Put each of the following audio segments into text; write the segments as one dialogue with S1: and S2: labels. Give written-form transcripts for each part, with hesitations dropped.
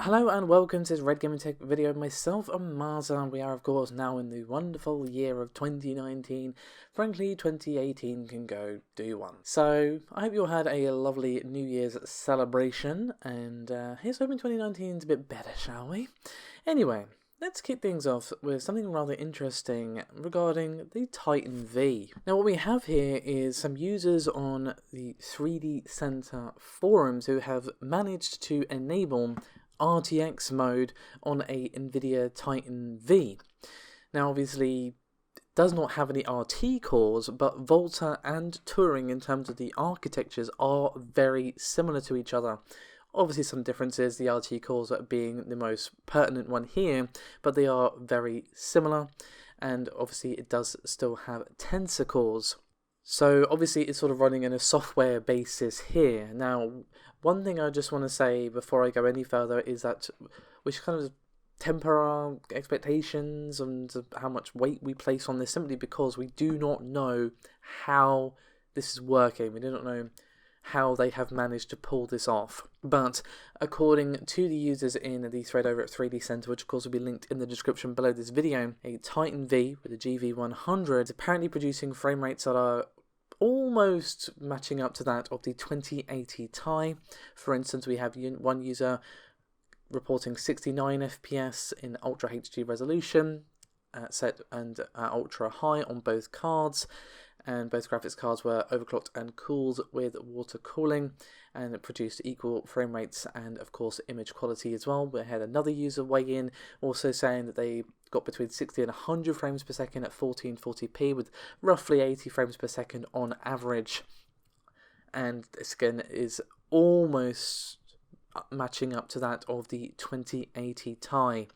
S1: Hello and welcome to this Red Gaming Tech video. Myself and Marza. We are of course now in the wonderful year of 2019. Frankly, 2018 can go do one. So I hope you all had a lovely New Year's celebration, and here's hoping 2019 is a bit better, shall we? Anyway, let's kick things off with something rather interesting regarding the Titan V. Now what we have here is some users on the 3D Center forums who have managed to enable RTX mode on a Nvidia Titan V. Now obviously it does not have any RT cores, but Volta and Turing in terms of the architectures are very similar to each other. Obviously some differences, the RT cores being the most pertinent one here, but they are very similar, and obviously it does still have tensor cores. So obviously it's sort of running on a software basis here. Now, one thing I just want to say before I go any further is that we should kind of temper our expectations and how much weight we place on this, simply because we do not know how this is working. We do not know how they have managed to pull this off. But according to the users in the thread over at 3D Center, which of course will be linked in the description below this video, a Titan V with a GV100 is apparently producing frame rates that are almost matching up to that of the 2080 Ti. For instance, we have one user reporting 69 FPS in Ultra HD resolution, set and ultra high on both cards, and both graphics cards were overclocked and cooled with water cooling, and it produced equal frame rates and of course image quality as well. We had another user weigh in also saying that they got between 60 and 100 frames per second at 1440p with roughly 80 frames per second on average, and this again is almost matching up to that of the 2080 Ti.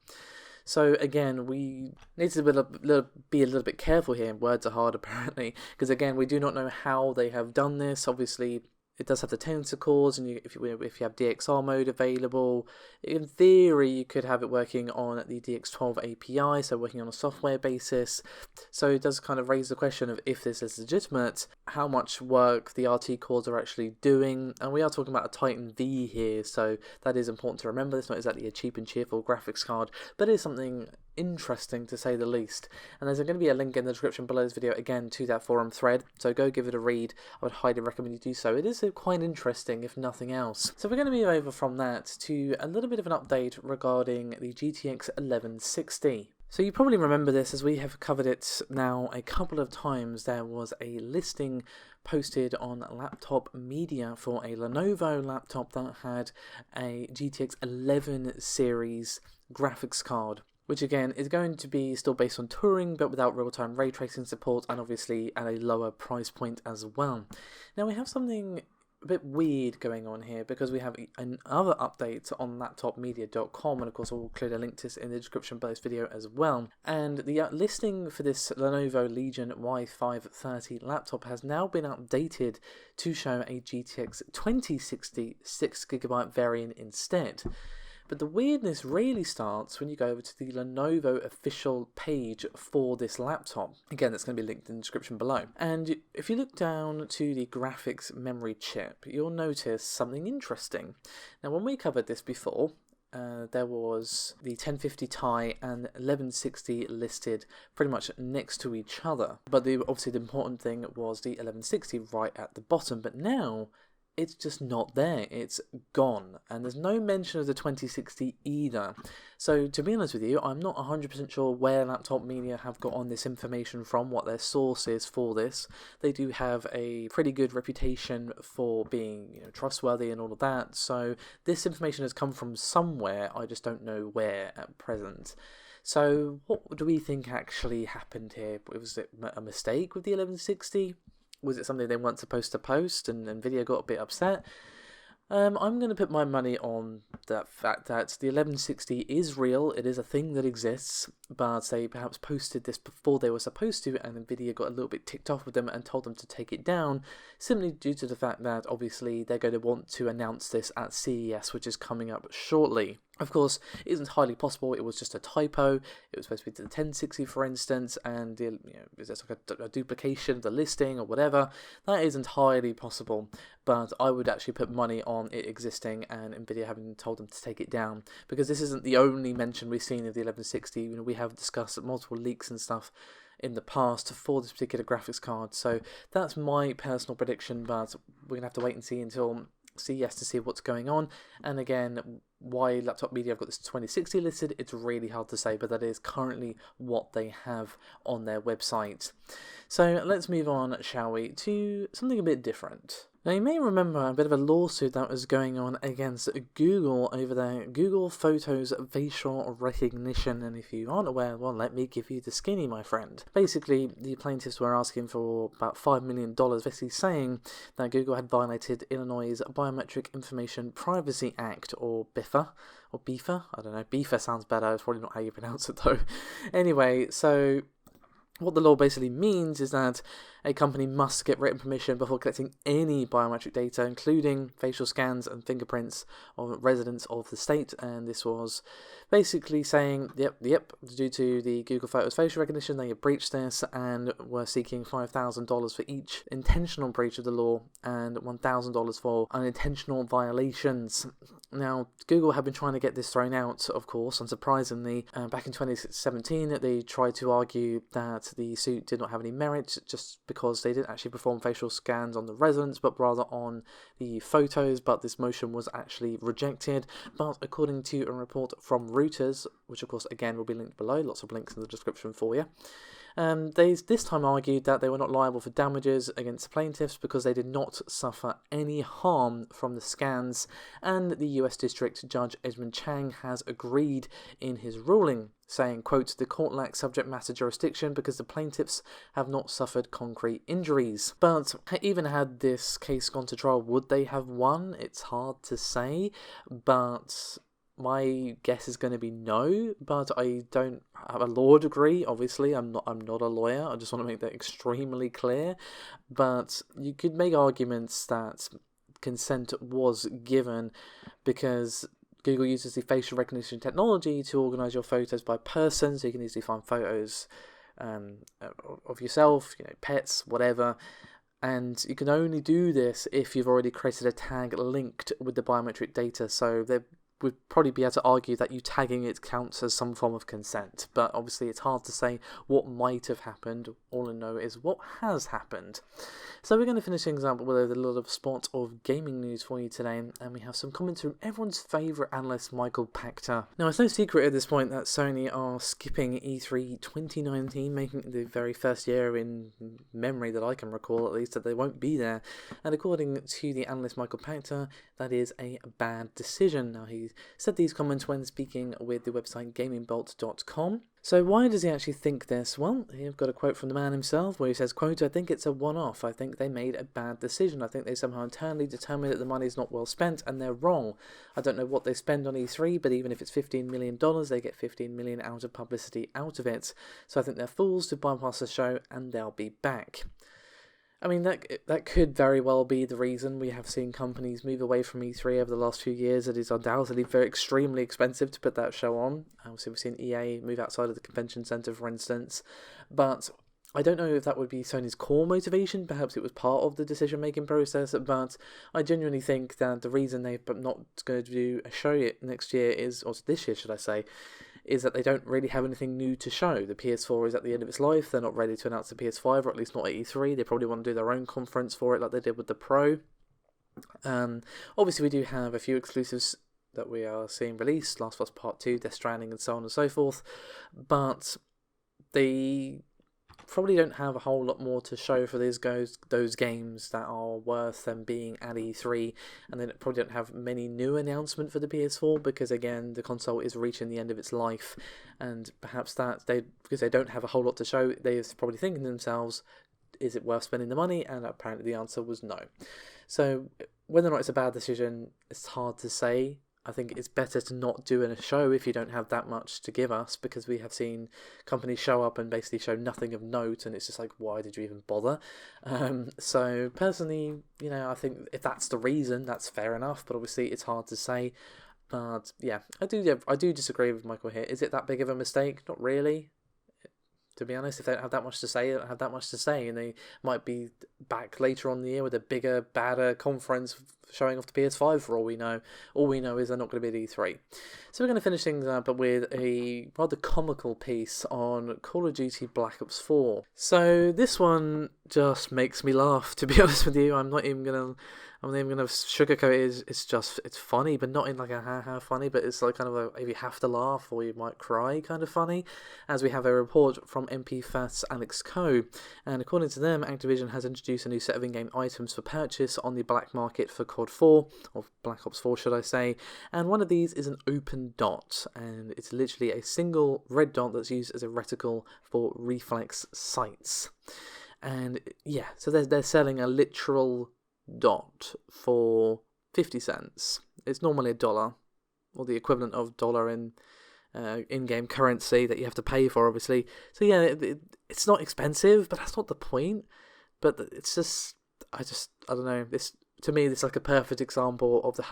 S1: So again, we need to be a little bit careful here. Words are hard apparently, because again, we do not know how they have done this. Obviously, it does have the tensor cores, and if you have DXR mode available, in theory you could have it working on the DX12 API, so working on a software basis. So it does kind of raise the question of if this is legitimate, how much work the RT cores are actually doing, and we are talking about a Titan V here, so that is important to remember. It's not exactly a cheap and cheerful graphics card, but it is something interesting to say the least. And there's going to be a link in the description below this video again to that forum thread, so go give it a read. I would highly recommend you do so. It is quite interesting if nothing else. So we're going to move over from that to a little bit of an update regarding the GTX 1160. So you probably remember this as we have covered it now a couple of times. There was a listing posted on Laptop Media for a Lenovo laptop that had a GTX 11 series graphics card, which again is going to be still based on Turing but without real-time ray tracing support, and obviously at a lower price point as well. Now we have something a bit weird going on here, because we have another update on laptopmedia.com, and of course I will include a link to this in the description below this video as well. And the listing for this Lenovo Legion Y530 laptop has now been updated to show a GTX 2060 6GB variant instead. But the weirdness really starts when you go over to the Lenovo official page for this laptop. Again, that's going to be linked in the description below. And if you look down to the graphics memory chip, you'll notice something interesting. Now, when we covered this before, there was the 1050 Ti and 1160 listed pretty much next to each other. But obviously the important thing was the 1160 right at the bottom. But now it's just not there, it's gone, and there's no mention of the 2060 either. So to be honest with you, I'm not 100% sure where Laptop Media have got on this information from, what their source is for this. They do have a pretty good reputation for being, trustworthy and all of that, so this information has come from somewhere, I just don't know where at present. So what do we think actually happened here? Was it a mistake with the 1160? Was it something they weren't supposed to post and Nvidia got a bit upset? I'm going to put my money on the fact that the 1160 is real, it is a thing that exists, but they perhaps posted this before they were supposed to, and Nvidia got a little bit ticked off with them and told them to take it down, simply due to the fact that obviously they're going to want to announce this at CES, which is coming up shortly. Of course, it isn't highly possible. It was just a typo. It was supposed to be to the 1060, for instance, and is there like a duplication of the listing or whatever? That is entirely possible, but I would actually put money on it existing and Nvidia having told them to take it down, because this isn't the only mention we've seen of the 1160. We have discussed multiple leaks and stuff in the past for this particular graphics card. So that's my personal prediction, but we're gonna have to wait and see until CES to see what's going on. And again, why Laptop Media have got this 2060 listed, it's really hard to say, but that is currently what they have on their website. So let's move on, shall we, to something a bit different. Now, you may remember a bit of a lawsuit that was going on against Google over their Google Photos facial recognition, and if you aren't aware, well, let me give you the skinny, my friend. Basically, the plaintiffs were asking for about $5 million, basically saying that Google had violated Illinois' Biometric Information Privacy Act, or BIFA, or BIFA, I don't know, BIFA sounds better, it's probably not how you pronounce it though. Anyway, so what the law basically means is that a company must get written permission before collecting any biometric data, including facial scans and fingerprints of residents of the state. And this was basically saying, yep, due to the Google Photos facial recognition, they have breached this and were seeking $5,000 for each intentional breach of the law and $1,000 for unintentional violations. Now, Google have been trying to get this thrown out, of course, unsurprisingly. Back in 2017, they tried to argue that the suit did not have any merit just because they didn't actually perform facial scans on the residents, but rather on the photos, but this motion was actually rejected. But according to a report from Reuters, which of course again will be linked below, lots of links in the description for you, they this time argued that they were not liable for damages against the plaintiffs because they did not suffer any harm from the scans, and the US District Judge Edmund Chang has agreed in his ruling, saying, quote, "The court lacks subject matter jurisdiction because the plaintiffs have not suffered concrete injuries." But even had this case gone to trial, would they have won? It's hard to say, but my guess is going to be no, but I don't have a law degree, obviously. I'm not a lawyer. I just want to make that extremely clear. But you could make arguments that consent was given because Google uses the facial recognition technology to organize your photos by person, so you can easily find photos of yourself, pets, whatever. And you can only do this if you've already created a tag linked with the biometric data, so there would probably be able to argue that you tagging it counts as some form of consent, but obviously it's hard to say what might have happened. All I know is what has happened. So we're going to finish things up with a little spot of gaming news for you today, and we have some comments from everyone's favourite analyst, Michael Pachter. Now, it's no secret at this point that Sony are skipping E3 2019, making it the very first year in memory that I can recall, at least, that they won't be there. And according to the analyst Michael Pachter, that is a bad decision. Now, he said these comments when speaking with the website gamingbolt.com. So why does he actually think this? Well, you've got a quote from the man himself where he says, quote, "I think it's a one-off. I think they made a bad decision. I think they somehow internally determined that the money is not well spent, and they're wrong. I don't know what they spend on E3, but even if it's $15 million, they get $15 million out of publicity out of it. So I think they're fools to bypass the show, and they'll be back." I mean, that could very well be the reason. We have seen companies move away from E3 over the last few years. It is undoubtedly extremely expensive to put that show on. Obviously, we've seen EA move outside of the convention centre, for instance. But I don't know if that would be Sony's core motivation. Perhaps it was part of the decision-making process. But I genuinely think that the reason they're not going to do a show next year is, or this year, should I say, is that they don't really have anything new to show. The PS4 is at the end of its life. They're not ready to announce the PS5, or at least not at E3. They probably want to do their own conference for it like they did with the Pro. Obviously, we do have a few exclusives that we are seeing released. Last of Us Part 2, Death Stranding, and so on and so forth. But they probably don't have a whole lot more to show for those games that are worth them being at E3, and they probably don't have many new announcements for the PS4 because again the console is reaching the end of its life, and perhaps because they don't have a whole lot to show, they're probably thinking to themselves, is it worth spending the money? And apparently the answer was no. So whether or not it's a bad decision, it's hard to say. I think it's better to not do a show if you don't have that much to give us, because we have seen companies show up and basically show nothing of note, and it's just like, why did you even bother? So personally, I think if that's the reason, that's fair enough, but obviously it's hard to say. But yeah, I do disagree with Michael here. Is it that big of a mistake? Not really. To be honest, if they don't have that much to say, they don't have that much to say, and they might be back later on in the year with a bigger, badder conference showing off the PS5 for all we know. All we know is they're not going to be at E3. So we're going to finish things up with a rather comical piece on Call of Duty Black Ops 4. So this one just makes me laugh, to be honest with you. I'm not even going to sugarcoat it. It's funny, but not in like a ha-ha funny, but it's like kind of a, if you have to laugh or you might cry kind of funny, as we have a report from MP Fast's Alex Coe, and according to them, Activision has introduced a new set of in-game items for purchase on the black market for COD 4, or Black Ops 4 should I say, and one of these is an open dot, and it's literally a single red dot that's used as a reticle for reflex sights. And yeah, so they're selling a literal dot for 50 cents. It's normally $1, or the equivalent of dollar in in-game currency that you have to pay for, obviously. So yeah, it's not expensive, but that's not the point. But it's just, I don't know. To me, this is like a perfect example of the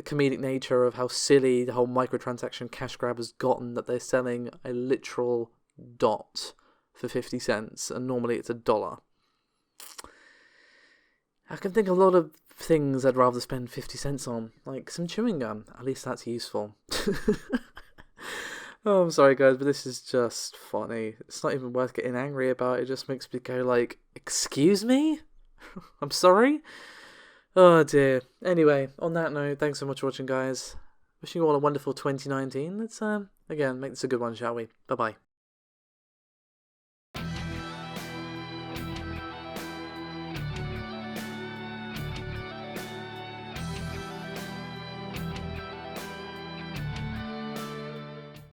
S1: comedic nature of how silly the whole microtransaction cash grab has gotten, that they're selling a literal dot for 50 cents, and normally it's $1. I can think of a lot of things I'd rather spend 50 cents on, like some chewing gum. At least that's useful. Oh, I'm sorry guys, but this is just funny. It's not even worth getting angry about. It just makes me go like, excuse me? I'm sorry? Oh dear. Anyway, on that note, thanks so much for watching guys. Wishing you all a wonderful 2019. Let's again make this a good one, shall we? Bye bye.